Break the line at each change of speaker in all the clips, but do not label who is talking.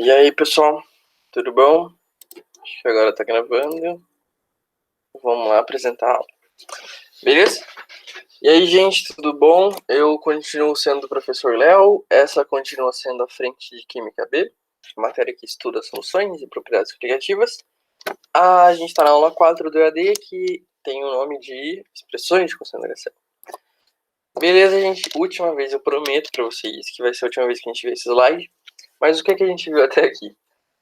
E aí, pessoal, tudo bom? Acho que agora tá gravando. Vamos lá apresentar a aula. Beleza? E aí, gente, tudo bom? Eu continuo sendo o professor Léo. Essa continua sendo a frente de Química B, matéria que estuda soluções e propriedades criativas. A gente tá na aula 4 do EAD, que tem o nome de expressões de concentração. Beleza, gente? Última vez, eu prometo pra vocês que vai ser a última vez que a gente vê esse slide. Mas o que é que a gente viu até aqui?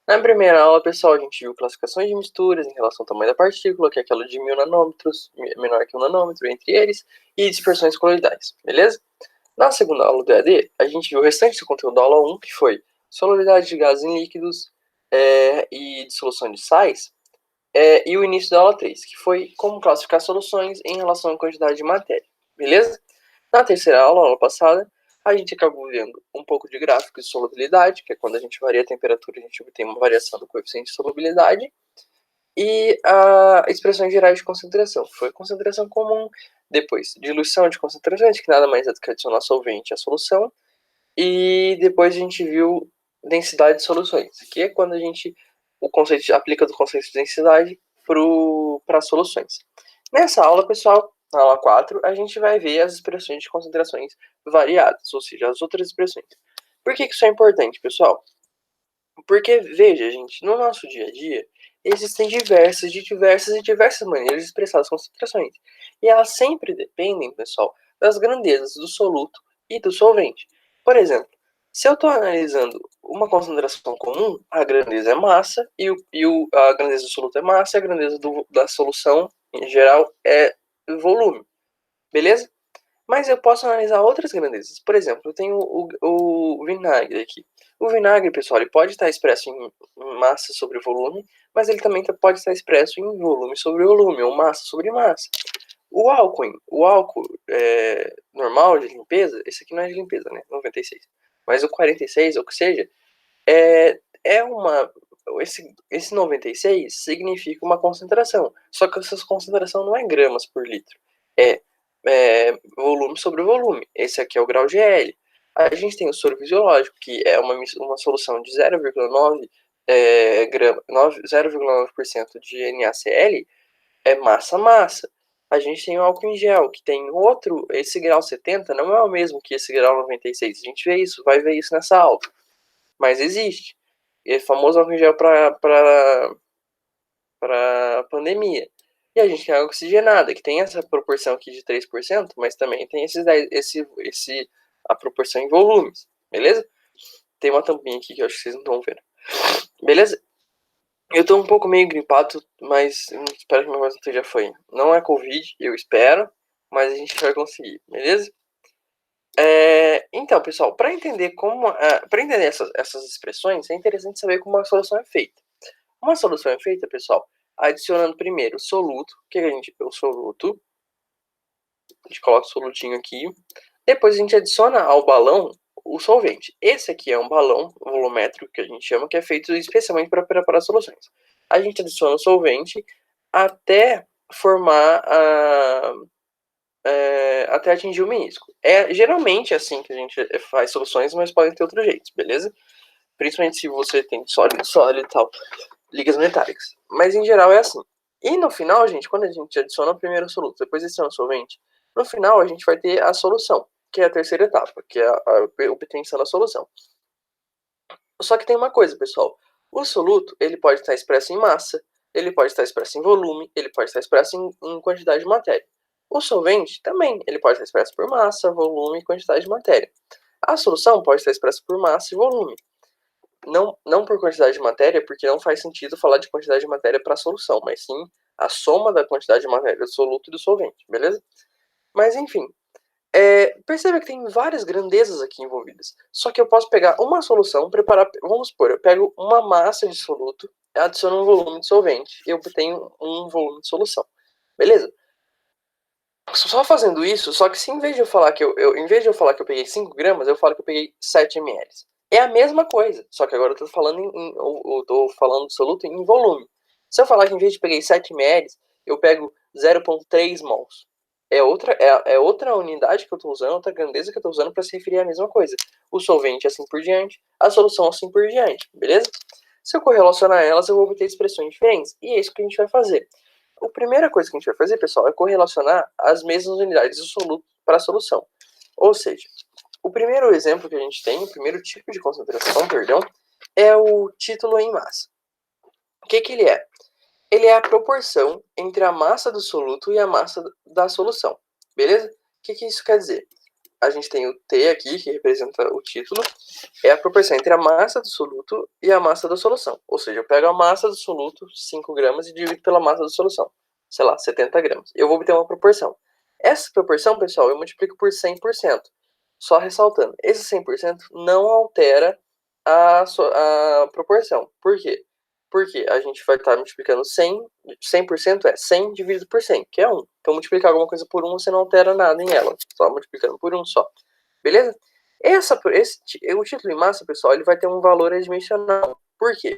Na primeira aula, pessoal, a gente viu classificações de misturas em relação ao tamanho da partícula, que é aquela de 1000 nanômetros, menor que 1 nanômetro entre eles, e dispersões coloidais, beleza? Na segunda aula do EAD, a gente viu o restante do conteúdo da aula 1, que foi solubilidade de gases em líquidos e dissolução de sais, e o início da aula 3, que foi como classificar soluções em relação à quantidade de matéria, beleza? Na terceira aula, aula passada, a gente acabou vendo um pouco de gráficos de solubilidade, que é quando a gente varia a temperatura, a gente obtém uma variação do coeficiente de solubilidade, e expressões gerais de concentração, que foi concentração comum, depois diluição de concentrações, que nada mais é do que adicionar solvente à solução, e depois a gente viu densidade de soluções, que é quando a gente aplica o conceito de densidade para soluções. Nessa aula, pessoal, na aula 4, a gente vai ver as expressões de concentrações variadas, ou seja, as outras expressões. Por que isso é importante, pessoal? Porque, veja, gente, no nosso dia a dia, existem diversas maneiras de expressar as concentrações. E elas sempre dependem, pessoal, das grandezas do soluto e do solvente. Por exemplo, se eu estou analisando uma concentração comum, a grandeza é massa, a grandeza do soluto é massa, e a grandeza da solução, em geral, é volume. Beleza? Mas eu posso analisar outras grandezas. Por exemplo, eu tenho o vinagre aqui. O vinagre, pessoal, ele pode estar expresso em massa sobre volume, mas ele também pode estar expresso em volume sobre volume, ou massa sobre massa. O álcool normal de limpeza, esse aqui não é de limpeza, né? 96. Mas o 46, ou que seja, esse 96 significa uma concentração. Só que essa concentração não é gramas por litro. Volume sobre volume. Esse aqui é o grau GL. A gente tem o soro fisiológico, que é uma solução de 0,9 0,9% de NaCl, é massa-massa. A gente tem o álcool em gel, que tem outro, esse grau 70 não é o mesmo que esse grau 96. A gente vai ver isso nessa aula. Mas existe. É famoso álcool em gel para pandemia. E a gente tem a água oxigenada, que tem essa proporção aqui de 3%, mas também tem a proporção em volumes, beleza? Tem uma tampinha aqui que eu acho que vocês não estão vendo. Beleza? Eu tô um pouco meio gripado, mas espero que minha voz não esteja foi. Não é Covid, eu espero, mas a gente vai conseguir, beleza? Então, pessoal, para entender essas expressões, é interessante saber como uma solução é feita. Uma solução é feita, pessoal, adicionando primeiro o soluto, o soluto, a gente coloca o solutinho aqui, depois a gente adiciona ao balão o solvente. Esse aqui é um balão volumétrico, que a gente chama, que é feito especialmente para preparar soluções. A gente adiciona o solvente até formar até atingir o menisco. É geralmente assim que a gente faz soluções, mas podem ter outros jeitos, beleza? Principalmente se você tem sólido e tal, ligas metálicas. Mas em geral é assim. E no final, gente, quando a gente adiciona o primeiro soluto, depois adiciona o solvente, no final a gente vai ter a solução, que é a terceira etapa, que é a obtenção da solução. Só que tem uma coisa, pessoal. O soluto, ele pode estar expresso em massa, ele pode estar expresso em volume, ele pode estar expresso em quantidade de matéria. O solvente também, ele pode estar expresso por massa, volume e quantidade de matéria. A solução pode estar expressa por massa e volume. Não por quantidade de matéria, porque não faz sentido falar de quantidade de matéria para a solução, mas sim a soma da quantidade de matéria do soluto e do solvente, beleza? Mas enfim, perceba que tem várias grandezas aqui envolvidas. Só que eu posso pegar uma solução, vamos supor, eu pego uma massa de soluto, adiciono um volume de solvente e eu obtenho um volume de solução, beleza? Só fazendo isso, só que se em vez de eu falar que eu peguei 5 gramas, eu falo que eu peguei 7 ml. É a mesma coisa, só que agora eu tô falando do soluto em volume. Se eu falar que em vez de peguei 7 ml, eu pego 0,3 mols. É outra unidade que eu tô usando, outra grandeza que eu tô usando para se referir à mesma coisa. o solvente assim por diante, a solução assim por diante, beleza? Se eu correlacionar elas, eu vou obter expressões diferentes, e é isso que a gente vai fazer. A primeira coisa que a gente vai fazer, pessoal, é correlacionar as mesmas unidades do soluto para a solução. Ou seja, o primeiro exemplo que a gente tem, o primeiro tipo de concentração, perdão, é o título em massa. O que ele é? Ele é a proporção entre a massa do soluto e a massa da solução, beleza? O que isso quer dizer? A gente tem o T aqui, que representa o título, é a proporção entre a massa do soluto e a massa da solução. Ou seja, eu pego a massa do soluto, 5 gramas, e divido pela massa da solução, sei lá, 70 gramas. Eu vou obter uma proporção. Essa proporção, pessoal, eu multiplico por 100%. Só ressaltando, esse 100% não altera a proporção. Por quê? Porque a gente vai estar multiplicando 100% é 100 dividido por 100, que é 1. Então, multiplicar alguma coisa por 1, você não altera nada em ela. Só multiplicando por 1 só. Beleza? O título em massa, pessoal, ele vai ter um valor adimensional. Por quê?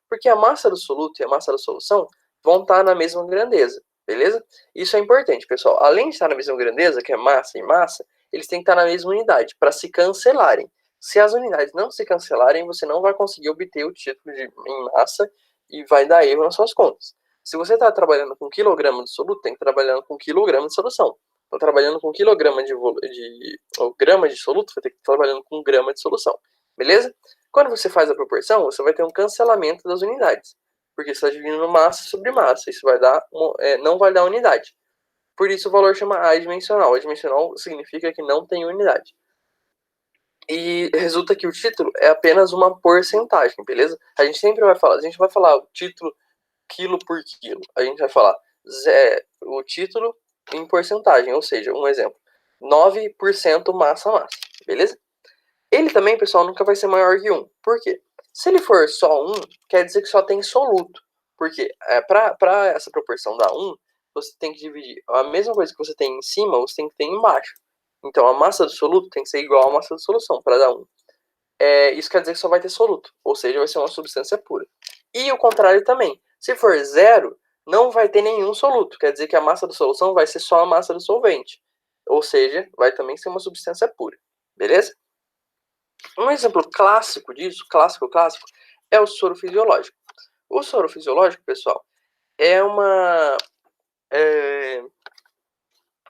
Porque a massa do soluto e a massa da solução vão estar na mesma grandeza. Beleza? Isso é importante, pessoal. Além de estar na mesma grandeza, que é massa e massa, eles têm que estar na mesma unidade, para se cancelarem. Se as unidades não se cancelarem, você não vai conseguir obter o título em massa e vai dar erro nas suas contas. Se você está trabalhando com quilograma de soluto, tem que estar trabalhando com quilograma de solução. Estou trabalhando com quilograma ou grama de soluto, vai ter que estar trabalhando com grama de solução. Beleza? Quando você faz a proporção, você vai ter um cancelamento das unidades. Porque você está dividindo massa sobre massa. Isso vai dar, não vai dar unidade. Por isso o valor chama adimensional. Adimensional significa que não tem unidade. E resulta que o título é apenas uma porcentagem, beleza? A gente sempre vai falar, o título quilo por quilo. A gente vai falar o título em porcentagem, ou seja, um exemplo, 9% massa, beleza? Ele também, pessoal, nunca vai ser maior que 1. Por quê? Se ele for só 1, quer dizer que só tem soluto. Porque para essa proporção dar 1, você tem que dividir a mesma coisa que você tem em cima, você tem que ter embaixo. Então, a massa do soluto tem que ser igual à massa da solução para dar 1. Isso quer dizer que só vai ter soluto, ou seja, vai ser uma substância pura. E o contrário também. Se for 0, não vai ter nenhum soluto. Quer dizer que a massa da solução vai ser só a massa do solvente. Ou seja, vai também ser uma substância pura. Beleza? Um exemplo clássico disso, clássico, é o soro fisiológico. O soro fisiológico, pessoal, é uma...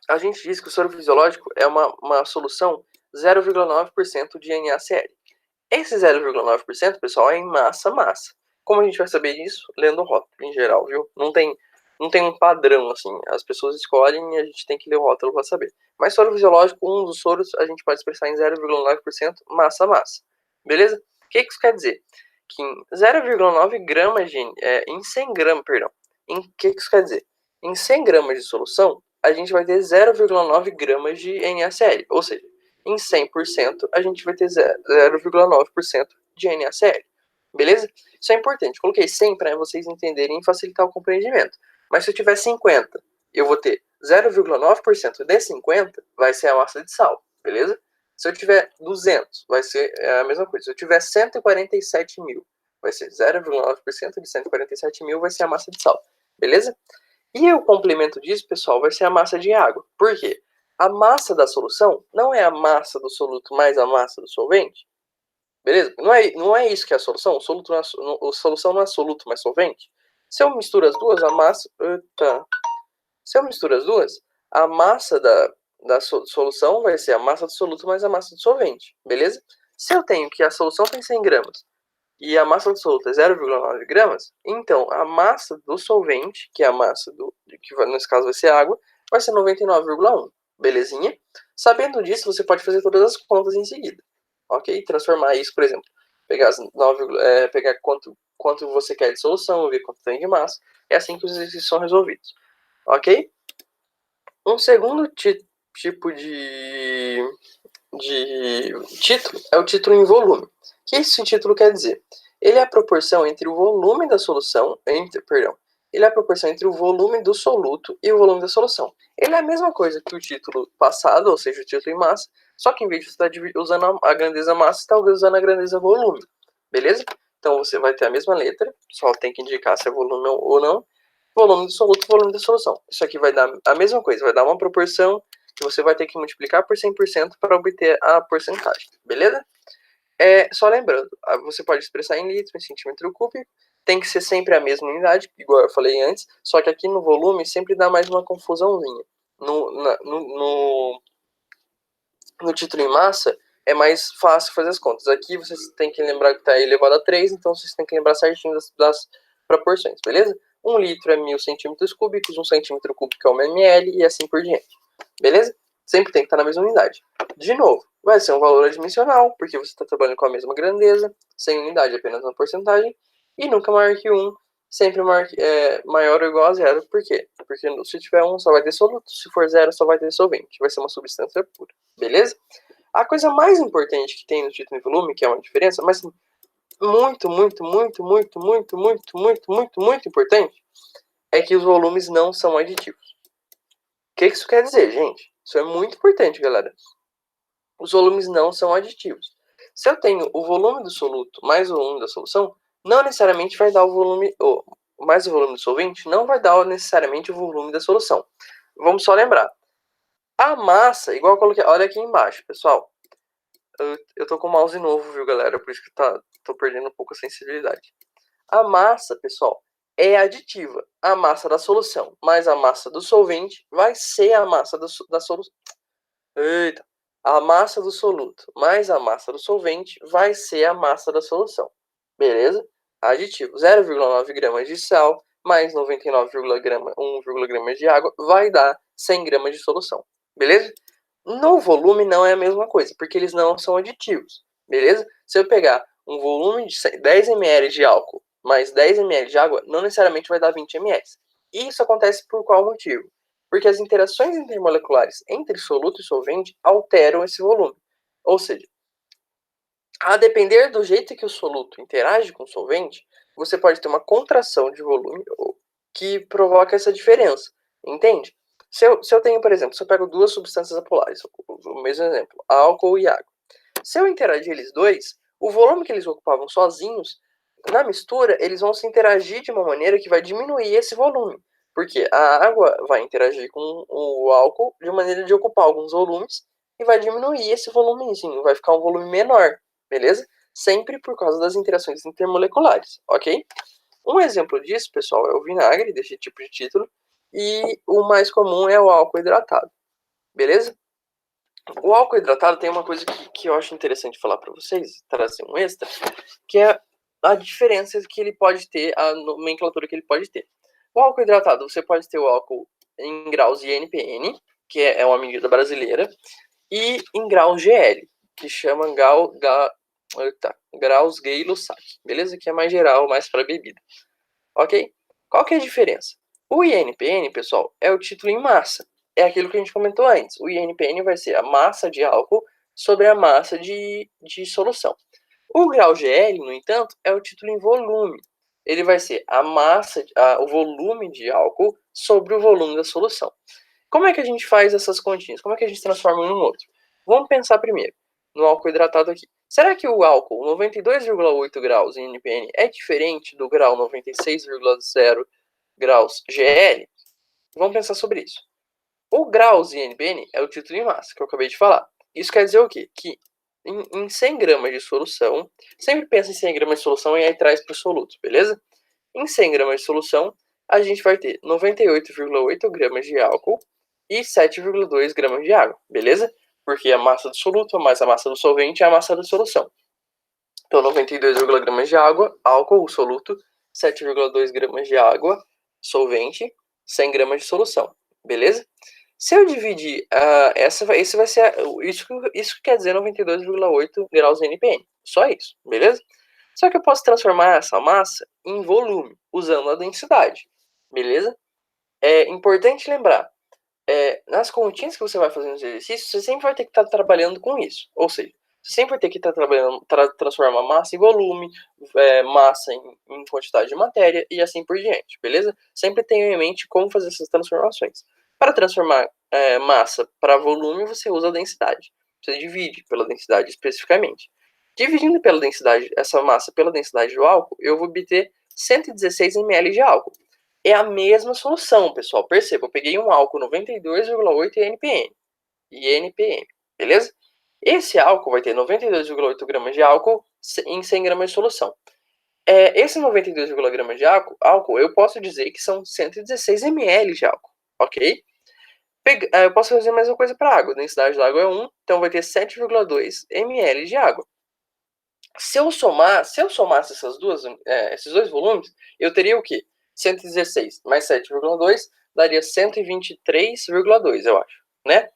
A gente diz que o soro fisiológico é uma solução 0,9% de NaCl. Esse 0,9%, pessoal, é em massa. Como a gente vai saber disso? Lendo o rótulo, em geral, viu? Não tem um padrão, assim. As pessoas escolhem e a gente tem que ler o rótulo para saber. Mas soro fisiológico, um dos soros, a gente pode expressar em 0,9% massa. Beleza? O que isso quer dizer? Que em 0,9 gramas em 100 gramas, perdão. O que isso quer dizer? Em 100 gramas de solução, a gente vai ter 0,9 gramas de NaCl. Ou seja, em 100%, a gente vai ter 0,9% de NaCl. Beleza? Isso é importante. Coloquei 100 para vocês entenderem e facilitar o compreendimento. Mas se eu tiver 50, eu vou ter 0,9% de 50, vai ser a massa de sal. Beleza? Se eu tiver 200, vai ser a mesma coisa. Se eu tiver 147 mil, vai ser 0,9% de 147 mil, vai ser a massa de sal. Beleza? E o complemento disso, pessoal, vai ser a massa de água. Por quê? A massa da solução não é a massa do soluto mais a massa do solvente. Beleza? Não é isso que é a solução. A solução não é soluto mais solvente. Se eu misturo as duas, a massa... Se eu misturo as duas, a massa da solução vai ser a massa do soluto mais a massa do solvente. Beleza? Se eu tenho que a solução tem 100 gramas e a massa do soluto é 0,9 gramas, então a massa do solvente, que é a massa que nesse caso vai ser água, vai ser 99,1. Belezinha? Sabendo disso, você pode fazer todas as contas em seguida. Ok? Transformar isso, por exemplo, pegar, pegar quanto você quer de solução, ver quanto tem de massa. É assim que os exercícios são resolvidos. Ok? Um segundo tipo de título é o título em volume. O que esse título quer dizer? Ele é a proporção entre o volume da solução, ele é a proporção entre o volume do soluto e o volume da solução. Ele é a mesma coisa que o título passado, ou seja, o título em massa, só que em vez de você estar usando a grandeza massa, você está usando a grandeza volume. Beleza? Então você vai ter a mesma letra, só tem que indicar se é volume ou não. Volume do soluto, volume da solução. Isso aqui vai dar a mesma coisa, vai dar uma proporção que você vai ter que multiplicar por 100% para obter a porcentagem, beleza? Só lembrando, você pode expressar em litro, em centímetro cúbico, tem que ser sempre a mesma unidade, igual eu falei antes, só que aqui no volume sempre dá mais uma confusãozinha. No título em massa, é mais fácil fazer as contas. Aqui vocês têm que lembrar que está elevado a 3, então vocês têm que lembrar certinho das proporções, beleza? 1 litro é 1000 centímetros cúbicos, 1 centímetro cúbico é 1 ml e assim por diante, beleza? Sempre tem que estar na mesma unidade. De novo, vai ser um valor adimensional, porque você está trabalhando com a mesma grandeza, sem unidade, apenas uma porcentagem, e nunca maior que 1, sempre maior ou igual a 0. Por quê? Porque se tiver 1 só vai ter soluto, se for 0 só vai ter solvente, vai ser uma substância pura, beleza? A coisa mais importante que tem no título e volume, que é uma diferença, mas muito, muito, muito, muito, muito, muito, muito, muito, muito importante, é que os volumes não são aditivos. O que isso quer dizer, gente? Isso é muito importante, galera. Os volumes não são aditivos. Se eu tenho o volume do soluto mais o volume da solução, não necessariamente vai dar o volume, mais o volume do solvente, não vai dar necessariamente o volume da solução. Vamos só lembrar. A massa, igual eu coloquei, olha aqui embaixo, pessoal. Eu tô com o mouse novo, viu, galera? Por isso que tô perdendo um pouco a sensibilidade. A massa, pessoal, é aditiva. A massa da solução mais a massa do solvente vai ser a massa da solução. Eita! A massa do soluto mais a massa do solvente vai ser a massa da solução. Beleza? Aditivo. 0,9 gramas de sal mais 99,1 gramas de água vai dar 100 gramas de solução. Beleza? No volume não é a mesma coisa, porque eles não são aditivos. Beleza? Se eu pegar um volume de 10 ml de álcool mais 10 ml de água, não necessariamente vai dar 20 ml. E isso acontece por qual motivo? Porque as interações intermoleculares entre soluto e solvente alteram esse volume. Ou seja, a depender do jeito que o soluto interage com o solvente, você pode ter uma contração de volume que provoca essa diferença. Entende? Se eu tenho, por exemplo, se eu pego duas substâncias apolares, o mesmo exemplo, álcool e água. Se eu interagir eles dois, o volume que eles ocupavam sozinhos, na mistura, eles vão se interagir de uma maneira que vai diminuir esse volume. Porque a água vai interagir com o álcool de maneira de ocupar alguns volumes e vai diminuir esse volumezinho, vai ficar um volume menor, beleza? Sempre por causa das interações intermoleculares, ok? Um exemplo disso, pessoal, é o vinagre, desse tipo de título, e o mais comum é o álcool hidratado, beleza? O álcool hidratado tem uma coisa que eu acho interessante falar para vocês, trazer um extra, que é a diferença que ele pode ter, a nomenclatura que ele pode ter. O álcool hidratado, você pode ter o álcool em graus INPN, que é uma medida brasileira, e em graus GL, que chama graus Gay-Lussac, beleza? Que é mais geral, mais para bebida. Ok? Qual que é a diferença? O INPN, pessoal, é o título em massa. É aquilo que a gente comentou antes. O INPN vai ser a massa de álcool sobre a massa de solução. O grau GL, no entanto, é o título em volume. Ele vai ser a massa, o volume de álcool sobre o volume da solução. Como é que a gente faz essas continhas? Como é que a gente transforma um no outro? Vamos pensar primeiro no álcool hidratado aqui. Será que o álcool 92,8 graus em NPN é diferente do grau 96,0 graus GL? Vamos pensar sobre isso. O graus em NPN é o título em massa, que eu acabei de falar. Isso quer dizer o quê? Que em 100 gramas de solução, sempre pensa em 100 gramas de solução e aí traz para o soluto, beleza? Em 100 gramas de solução, a gente vai ter 98,8 gramas de álcool e 7,2 gramas de água, beleza? Porque a massa do soluto mais a massa do solvente é a massa da solução. Então, 92 gramas de água, álcool, soluto, 7,2 gramas de água, solvente, 100 gramas de solução, beleza? Se eu dividir, esse vai ser, isso quer dizer 92,8 graus NPN, só isso, beleza? Só que eu posso transformar essa massa em volume, usando a densidade, beleza? É importante lembrar, nas continhas que você vai fazer nos exercícios, você sempre vai ter que estar trabalhando com isso. Ou seja, você sempre vai ter que estar trabalhando, transformar massa em volume, massa em quantidade de matéria e assim por diante, beleza? Sempre tenha em mente como fazer essas transformações. Para transformar massa para volume, você usa a densidade. Você divide pela densidade especificamente. Dividindo pela densidade, essa massa pela densidade do álcool, eu vou obter 116 ml de álcool. É a mesma solução, pessoal. Perceba, eu peguei um álcool 92,8 NPN. beleza? Esse álcool vai ter 92,8 gramas de álcool em 100 gramas de solução. Esse 92,8 gramas de álcool, eu posso dizer que são 116 ml de álcool, ok? Eu posso fazer a mesma coisa para água. A densidade da água é 1, então vai ter 7,2 ml de água. Se eu somasse esses dois volumes, eu teria o quê? 116 mais 7,2 daria 123,2, eu acho, né?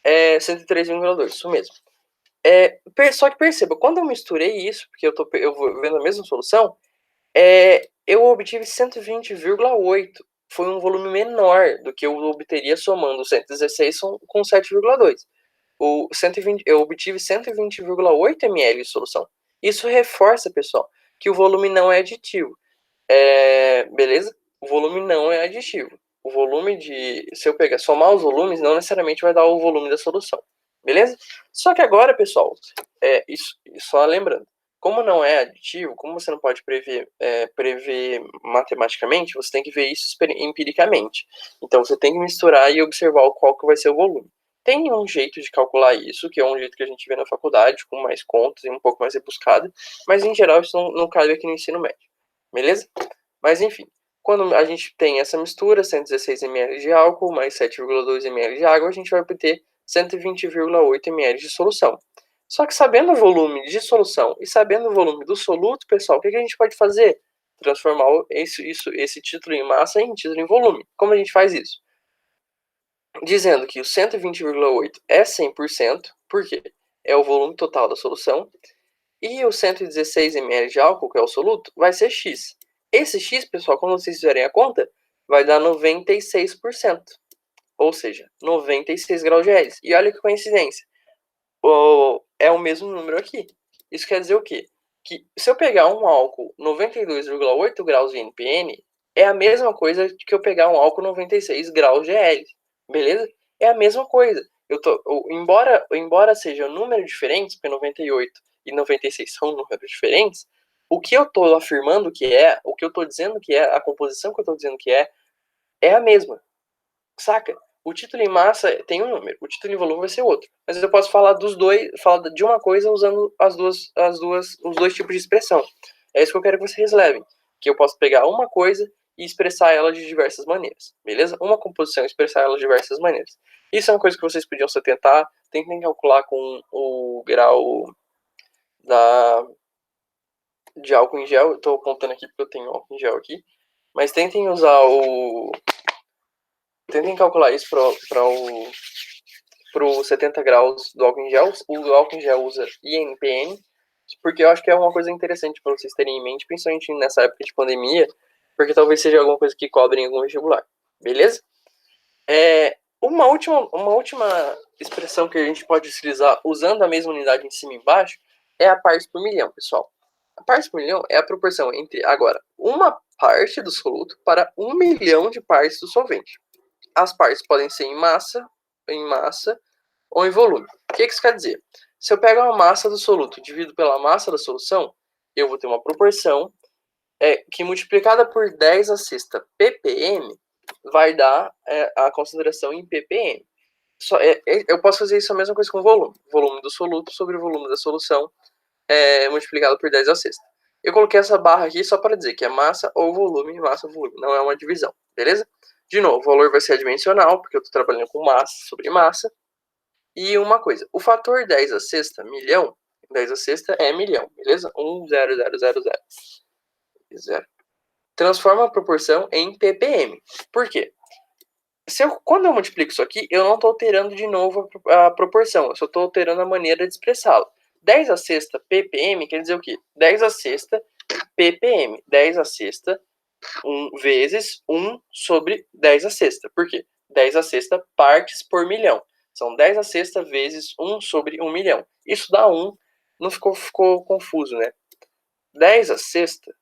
103,2, isso mesmo. Só que perceba, quando eu misturei isso, porque eu vou vendo a mesma solução, eu obtive 120,8. Foi um volume menor do que eu obteria somando 116 com 7,2. Eu obtive 120,8 ml de solução. Isso reforça, pessoal, que o volume não é aditivo. Beleza? O volume não é aditivo. O volume se eu somar os volumes, não necessariamente vai dar o volume da solução. Beleza? Só que agora, pessoal, só lembrando, como não é aditivo, como você não pode prever matematicamente, você tem que ver isso empiricamente. Então você tem que misturar e observar qual que vai ser o volume. Tem um jeito de calcular isso, que é um jeito que a gente vê na faculdade, com mais contas e um pouco mais rebuscado, mas em geral isso não cabe aqui no ensino médio. Beleza? Mas enfim, quando a gente tem essa mistura, 116 ml de álcool mais 7,2 ml de água, a gente vai obter 120,8 ml de solução. Só que sabendo o volume de solução e sabendo o volume do soluto, pessoal, o que a gente pode fazer? Transformar esse título em massa em título em volume. Como a gente faz isso? Dizendo que o 120,8 é 100%, porque é o volume total da solução, e o 116 ml de álcool, que é o soluto, vai ser X. Esse X, pessoal, quando vocês fizerem a conta, vai dar 96%. Ou seja, 96 graus Gélios. E olha que coincidência. É o mesmo número aqui. Isso quer dizer o quê? Que se eu pegar um álcool 92,8 graus de NPN, é a mesma coisa que eu pegar um álcool 96 graus GL. Beleza? É a mesma coisa. Embora sejam números diferentes, porque 98 e 96 são números diferentes, o que eu estou afirmando que o que eu estou dizendo que a composição que eu estou dizendo que é a mesma. Saca? O título em massa tem um número, o título em volume vai ser outro. Mas eu posso falar falar de uma coisa usando os dois tipos de expressão. É isso que eu quero que vocês levem. Que eu posso pegar uma coisa e expressar ela de diversas maneiras. Beleza? Uma composição e expressar ela de diversas maneiras. Isso é uma coisa que vocês podiam se atentar. Tentem calcular com o grau de álcool em gel. Eu estou apontando aqui porque eu tenho álcool em gel aqui. Mas tentem usar Tentem calcular isso para os 70 graus do álcool em gel. O álcool em gel usa INPN, porque eu acho que é uma coisa interessante para vocês terem em mente, principalmente nessa época de pandemia, porque talvez seja alguma coisa que cobre em algum vestibular. Beleza? Uma última expressão que a gente pode utilizar usando a mesma unidade em cima e embaixo é a partes por milhão, pessoal. A partes por milhão é a proporção entre, agora, uma parte do soluto para 1 milhão de partes do solvente. As partes podem ser em massa ou em volume. O que isso quer dizer? Se eu pego a massa do soluto e divido pela massa da solução, eu vou ter uma proporção que multiplicada por 10 a sexta ppm vai dar a concentração em ppm. Eu posso fazer isso a mesma coisa com o volume. Volume do soluto sobre o volume da solução multiplicado por 10 a sexta. Eu coloquei essa barra aqui só para dizer que é massa ou volume, massa ou volume. Não é uma divisão, beleza? De novo, o valor vai ser adimensional, porque eu estou trabalhando com massa sobre massa. E uma coisa, o fator 10 a sexta, milhão, 10 a sexta é milhão, beleza? 1,0000. Transforma a proporção em ppm. Por quê? Quando eu multiplico isso aqui, eu não estou alterando de novo a proporção, eu só estou alterando a maneira de expressá-lo. 10 a sexta ppm quer dizer o quê? 10 a sexta ppm. 10 a sexta 1 vezes 1 sobre 10 a sexta. Por quê? 10 a sexta partes por milhão. São 10 a sexta vezes 1 sobre 1 milhão. Isso dá 1. Não ficou confuso, né? 10 a sexta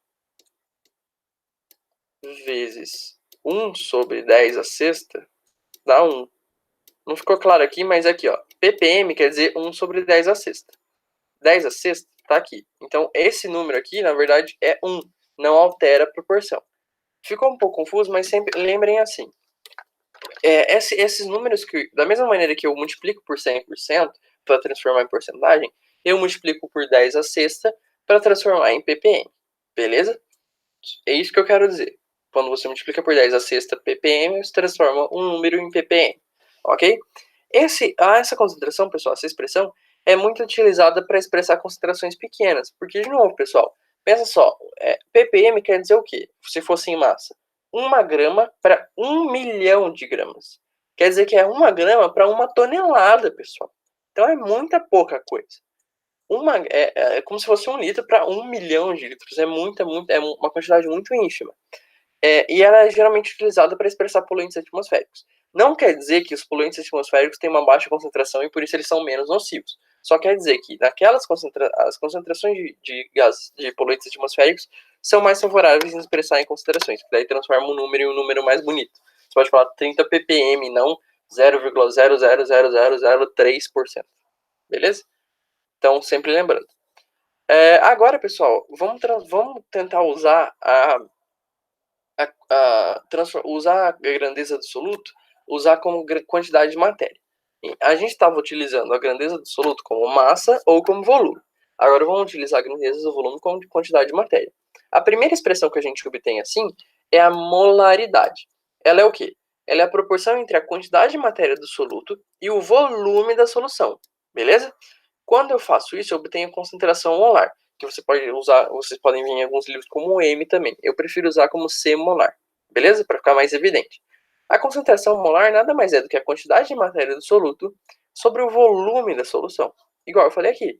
vezes 1 sobre 10 a sexta dá 1. Não ficou claro aqui, mas aqui, ó. ppm quer dizer 1 sobre 10 a sexta. 10 a sexta tá aqui. Então, esse número aqui, na verdade, é 1. Não altera a proporção. Ficou um pouco confuso, mas sempre lembrem assim. Esses números, da mesma maneira que eu multiplico por 100%, para transformar em porcentagem, eu multiplico por 10 a sexta para transformar em ppm, beleza? É isso que eu quero dizer. Quando você multiplica por 10 a sexta ppm, você transforma um número em ppm, ok? Essa concentração, pessoal, essa expressão é muito utilizada para expressar concentrações pequenas. Porque, de novo, pessoal, pensa só, ppm quer dizer o quê? Se fosse em massa. 1 grama para 1 milhão de gramas. Quer dizer que é 1 grama para 1 tonelada, pessoal. Então é muita pouca coisa. É como se fosse 1 litro para 1 milhão de litros. É uma quantidade muito ínfima. E ela é geralmente utilizada para expressar poluentes atmosféricos. Não quer dizer que os poluentes atmosféricos têm uma baixa concentração e por isso eles são menos nocivos. Só quer dizer que as concentrações de gases de poluentes atmosféricos são mais favoráveis em expressar em concentrações, que daí transforma um número em um número mais bonito. Você pode falar 30 ppm, não 0,00003%. Beleza? Então, sempre lembrando. Agora, pessoal, vamos tentar usar usar a grandeza do soluto, usar como quantidade de matéria. A gente estava utilizando a grandeza do soluto como massa ou como volume. Agora vamos utilizar a grandeza do volume como quantidade de matéria. A primeira expressão que a gente obtém assim é a molaridade. Ela é o quê? Ela é a proporção entre a quantidade de matéria do soluto e o volume da solução. Beleza? Quando eu faço isso, eu obtenho a concentração molar, que você pode usar, vocês podem ver em alguns livros como M também. Eu prefiro usar como C molar, beleza? Para ficar mais evidente. A concentração molar nada mais é do que a quantidade de matéria do soluto sobre o volume da solução. Igual eu falei aqui.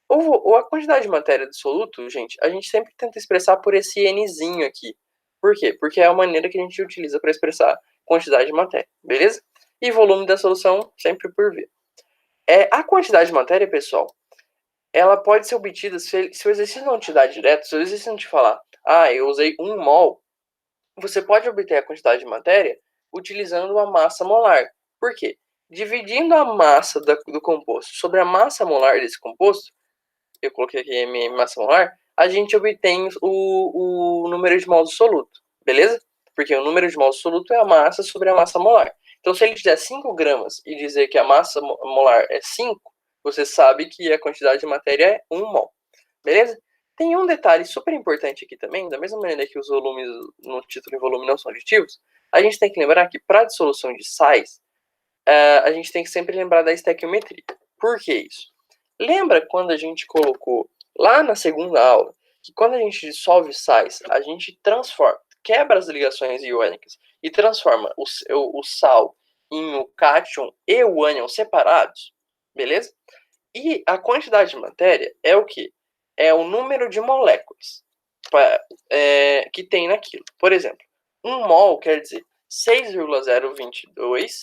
Ou a quantidade de matéria do soluto, gente, a gente sempre tenta expressar por esse Nzinho aqui. Por quê? Porque é a maneira que a gente utiliza para expressar quantidade de matéria, beleza? E volume da solução sempre por V. A quantidade de matéria, pessoal, ela pode ser obtida se o exercício não te dá direto, se o exercício não te falar, eu usei 1 mol, você pode obter a quantidade de matéria utilizando a massa molar. Por quê? Dividindo a massa do composto sobre a massa molar desse composto, eu coloquei aqui MM massa molar, a gente obtém o número de mols do soluto, beleza? Porque o número de mols do soluto é a massa sobre a massa molar. Então, se ele te der 5 gramas e dizer que a massa molar é 5, você sabe que a quantidade de matéria é 1 mol, beleza? Tem um detalhe super importante aqui também, da mesma maneira que os volumes no título e volume não são aditivos, a gente tem que lembrar que para a dissolução de sais, a gente tem que sempre lembrar da estequiometria. Por que isso? Lembra quando a gente colocou lá na segunda aula que quando a gente dissolve sais, a gente quebra as ligações iônicas e transforma o sal em o cátion e o ânion separados, beleza? E a quantidade de matéria é o quê? É o número de moléculas que tem naquilo. Por exemplo, 1 mol quer dizer 6,022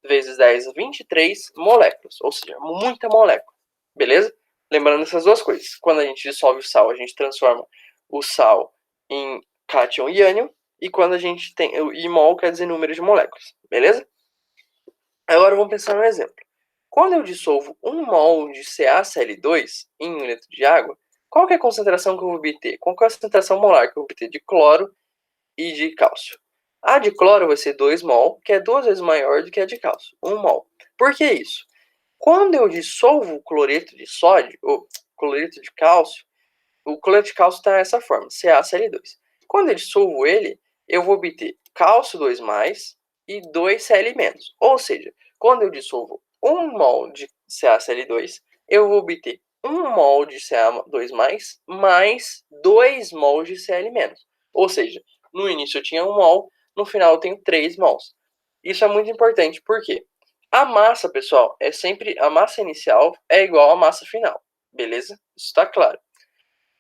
vezes 10 a 23 moléculas, ou seja, muita molécula, beleza? Lembrando essas duas coisas. Quando a gente dissolve o sal, a gente transforma o sal em cátion e ânion, e quando a gente tem o mol quer dizer número de moléculas, beleza? Agora vamos pensar no exemplo. Quando eu dissolvo 1 mol de CaCl2 em 1 litro de água, qual que é a concentração que eu vou obter? Qual que é a concentração molar que eu vou obter de cloro e de cálcio? A de cloro vai ser 2 mol, que é 2 vezes maior do que a de cálcio, 1 mol. Por que isso? Quando eu dissolvo o cloreto de sódio, ou cloreto de cálcio, o cloreto de cálcio está nessa forma, CaCl2. Quando eu dissolvo ele, eu vou obter cálcio 2+, e 2 Cl-. Ou seja, quando eu dissolvo 1 mol de CaCl2, eu vou obter 1 mol de Ca2+, mais 2 mols de Cl-. Ou seja, no início eu tinha 1 mol, no final eu tenho 3 mols. Isso é muito importante, por quê? A massa, pessoal, a massa inicial é igual à massa final, beleza? Isso está claro.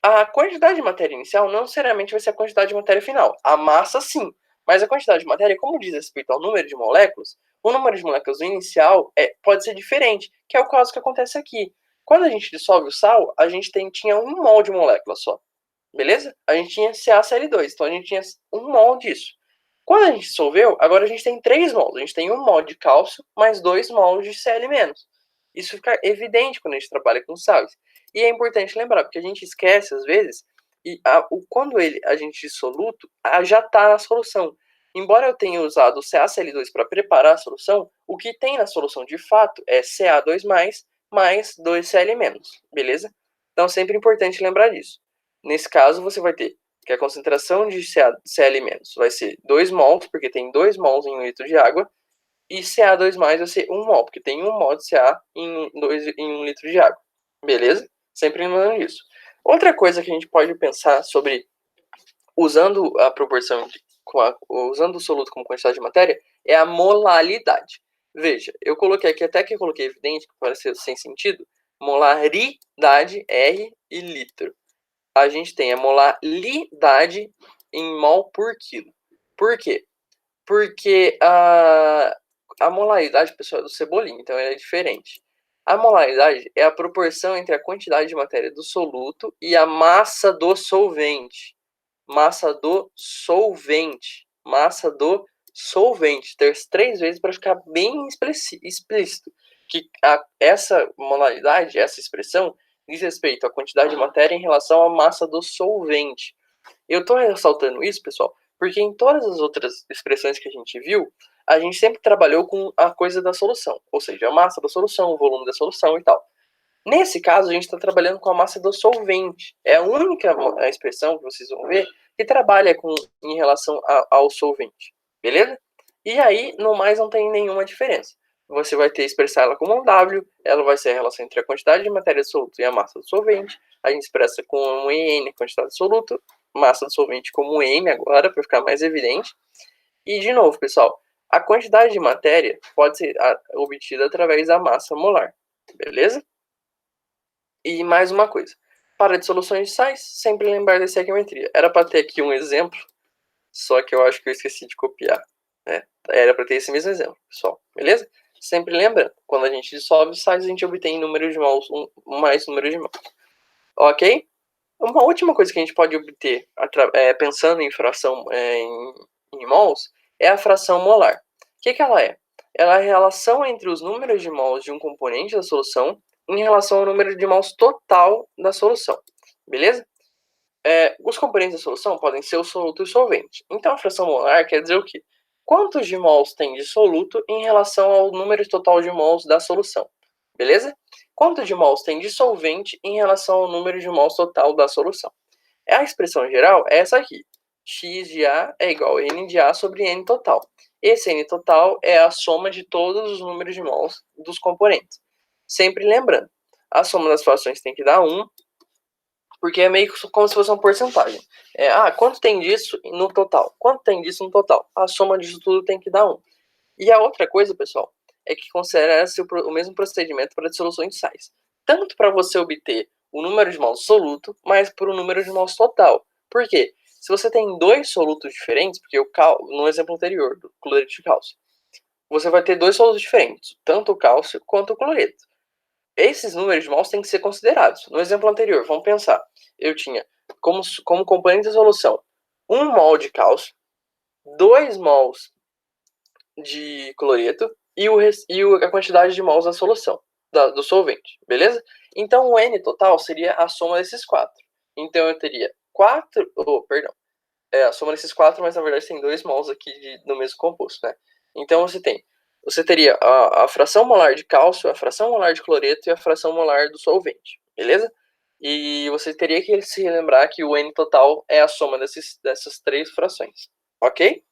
A quantidade de matéria inicial não necessariamente vai ser a quantidade de matéria final. A massa, sim. Mas a quantidade de matéria, como diz respeito ao número de moléculas, o número de moléculas inicial pode ser diferente, que é o caso que acontece aqui. Quando a gente dissolve o sal, a gente tinha 1 mol de molécula só. Beleza? A gente tinha CaCl2, então a gente tinha 1 mol disso. Quando a gente dissolveu, agora a gente tem 3 mols. A gente tem 1 mol de cálcio mais 2 mols de Cl-. Isso fica evidente quando a gente trabalha com sais. E é importante lembrar, porque a gente esquece às vezes, e quando a gente dissoluto, já está na solução. Embora eu tenha usado o CaCl2 para preparar a solução, o que tem na solução de fato é Ca2+, mais 2Cl-, beleza? Então, sempre é importante lembrar disso. Nesse caso, você vai ter que a concentração de Cl- vai ser 2 mols, porque tem 2 mols em 1 litro de água, e Ca2+, vai ser 1 mol, porque tem 1 mol de Ca em 1 litro de água, beleza? Sempre lembrando disso. Outra coisa que a gente pode pensar sobre usando a proporção, usando o soluto como quantidade de matéria, é a molaridade. Veja, eu coloquei aqui, até que eu coloquei evidente, que parece sem sentido, molaridade, R e litro. A gente tem a molaridade em mol por quilo. Por quê? Porque a molaridade, pessoal, é do Cebolinha, então ela é diferente. A molaridade é a proporção entre a quantidade de matéria do soluto e a massa do solvente. Massa do solvente. Massa do solvente. Terço 3 vezes para ficar bem explícito. Que essa molaridade, essa expressão, diz respeito à quantidade de matéria em relação à massa do solvente. Eu estou ressaltando isso, pessoal, porque em todas as outras expressões que a gente viu, a gente sempre trabalhou com a coisa da solução, ou seja, a massa da solução, o volume da solução e tal. Nesse caso, a gente está trabalhando com a massa do solvente. É a única expressão que vocês vão ver que trabalha em relação ao solvente, beleza? E aí, no mais, não tem nenhuma diferença. Você vai ter expressar ela como um W, ela vai ser a relação entre a quantidade de matéria soluto e a massa do solvente. A gente expressa com um EN, quantidade de soluto, massa do solvente como M agora, para ficar mais evidente. E, de novo, pessoal, a quantidade de matéria pode ser obtida através da massa molar, beleza? E mais uma coisa, para dissoluções de sais, sempre lembrar da estequiometria. Era para ter aqui um exemplo, só que eu acho que eu esqueci de copiar. Né? Era para ter esse mesmo exemplo, pessoal, beleza? Sempre lembrando, quando a gente dissolve os sais, a gente obtém número de mols, mais número de mols. Ok? Uma última coisa que a gente pode obter pensando em fração em mols é a fração molar. O que ela é? Ela é a relação entre os números de mols de um componente da solução em relação ao número de mols total da solução. Beleza? Os componentes da solução podem ser o soluto e o solvente. Então a fração molar quer dizer o quê? Quantos de mols tem de soluto em relação ao número total de mols da solução. Beleza? Quanto de mols tem de solvente em relação ao número de mols total da solução. A expressão geral é essa aqui. X de A é igual a N de A sobre N total. Esse N total é a soma de todos os números de mols dos componentes. Sempre lembrando, a soma das frações tem que dar 1, porque é meio como se fosse uma porcentagem. Quanto tem disso no total? Quanto tem disso no total? A soma disso tudo tem que dar 1. E a outra coisa, pessoal, é que considera-se o mesmo procedimento para dissoluções de sais. Tanto para você obter o número de mols soluto, mas para o número de mols total. Por quê? Se você tem dois solutos diferentes, porque no exemplo anterior, do cloreto de cálcio, você vai ter dois solutos diferentes, tanto o cálcio quanto o cloreto. Esses números de mols têm que ser considerados. No exemplo anterior, vamos pensar, eu tinha como componente da solução 1 mol de cálcio, 2 mols de cloreto e a quantidade de mols da solução, do solvente, beleza? Então o N total seria a soma desses 4. Então eu teria 4, a soma desses 4, mas na verdade tem 2 mols aqui do mesmo composto, né? Então você teria a fração molar de cálcio, a fração molar de cloreto e a fração molar do solvente, beleza? E você teria que se lembrar que o N total é a soma dessas 3 frações, ok?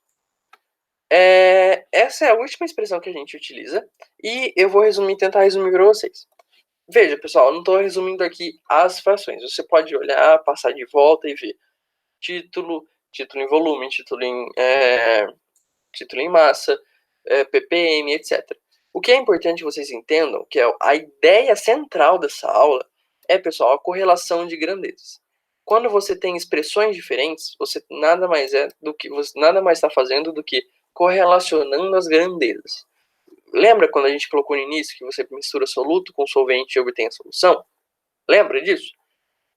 Essa é a última expressão que a gente utiliza e eu vou tentar resumir para vocês. Veja, pessoal, eu não estou resumindo aqui as frações. Você pode olhar, passar de volta e ver título em volume, título em massa, ppm, etc. O que é importante vocês entendam, que a ideia central dessa aula pessoal, a correlação de grandezas. Quando você tem expressões diferentes, você nada mais está fazendo do que correlacionando as grandezas. Lembra quando a gente colocou no início que você mistura soluto com solvente e obtém a solução? Lembra disso?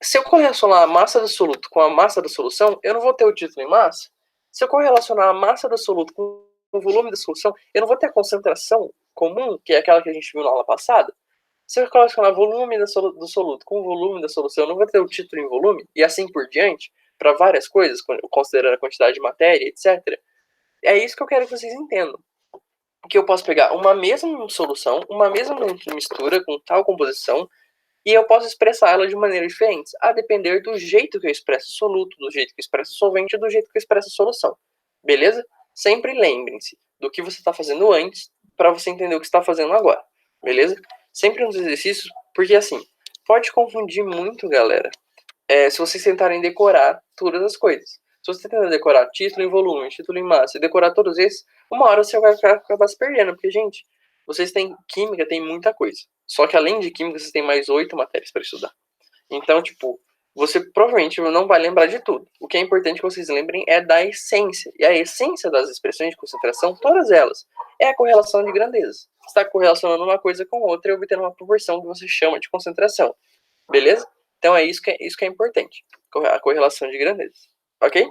Se eu correlacionar a massa do soluto com a massa da solução, eu não vou ter o título em massa. Se eu correlacionar a massa do soluto com o volume da solução, eu não vou ter a concentração comum, que é aquela que a gente viu na aula passada. Se eu correlacionar o volume do soluto com o volume da solução, eu não vou ter o título em volume, e assim por diante, para várias coisas, considerando a quantidade de matéria, etc. É isso que eu quero que vocês entendam. que eu posso pegar uma mesma solução, uma mesma mistura com tal composição, e eu posso expressar ela de maneiras diferentes, a depender do jeito que eu expresso o soluto, do jeito que eu expresso o solvente, do jeito que eu expresso a solução. Beleza? Sempre lembrem-se do que você está fazendo antes, para você entender o que está fazendo agora. Beleza? Sempre nos exercícios, porque assim, pode confundir muito, galera, se vocês tentarem decorar todas as coisas. Se você tentar decorar título em volume, título em massa, e decorar todos esses, uma hora você vai acabar se perdendo, porque, gente, vocês têm química, tem muita coisa. Só que além de química, vocês têm mais 8 matérias para estudar. Então, tipo, você provavelmente não vai lembrar de tudo. O que é importante que vocês lembrem é da essência. E a essência das expressões de concentração, todas elas, é a correlação de grandezas. Você está correlacionando uma coisa com outra e obtendo uma proporção que você chama de concentração. Beleza? Então é isso que é importante. A correlação de grandezas. Ok?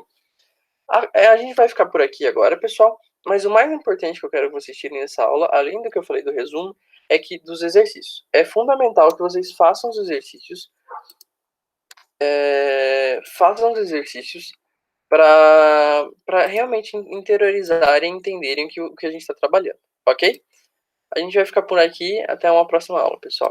A gente vai ficar por aqui agora, pessoal. Mas o mais importante que eu quero que vocês tirem nessa aula, além do que eu falei do resumo, é que dos exercícios. É fundamental que vocês façam os exercícios. Façam os exercícios para realmente interiorizarem e entenderem o que a gente está trabalhando. Ok? A gente vai ficar por aqui. Até uma próxima aula, pessoal.